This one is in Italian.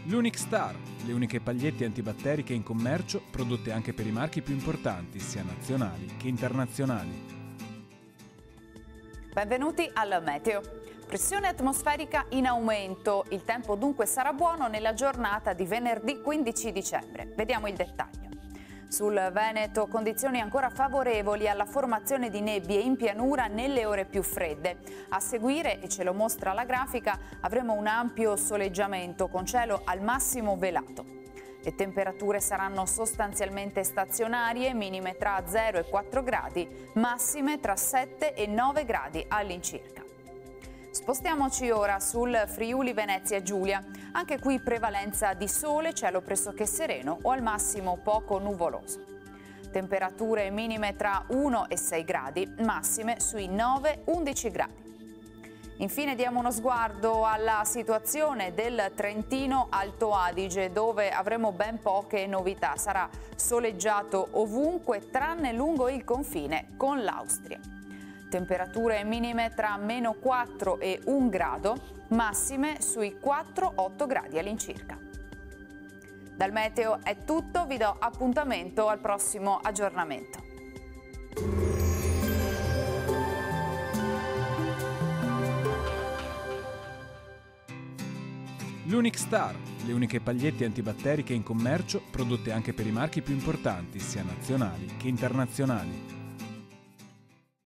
L'Unic Star, le uniche pagliette antibatteriche in commercio, prodotte anche per i marchi più importanti, sia nazionali che internazionali. Benvenuti al Meteo. Pressione atmosferica in aumento. Il tempo dunque sarà buono nella giornata di venerdì 15 dicembre. Vediamo il dettaglio. Sul Veneto condizioni ancora favorevoli alla formazione di nebbie in pianura nelle ore più fredde. A seguire, e ce lo mostra la grafica, avremo un ampio soleggiamento con cielo al massimo velato. Le temperature saranno sostanzialmente stazionarie, minime tra 0 e 4 gradi, massime tra 7 e 9 gradi all'incirca. Spostiamoci ora sul Friuli Venezia Giulia. Anche qui prevalenza di sole, cielo pressoché sereno o al massimo poco nuvoloso. Temperature minime tra 1 e 6 gradi, massime sui 9-11 gradi. Infine diamo uno sguardo alla situazione del Trentino Alto Adige, dove avremo ben poche novità. Sarà soleggiato ovunque tranne lungo il confine con l'Austria. Temperature minime tra meno 4 e 1 grado, massime sui 4-8 gradi all'incirca. Dal meteo è tutto, vi do appuntamento al prossimo aggiornamento. L'Unic Star, le uniche pagliette antibatteriche in commercio, prodotte anche per i marchi più importanti, sia nazionali che internazionali.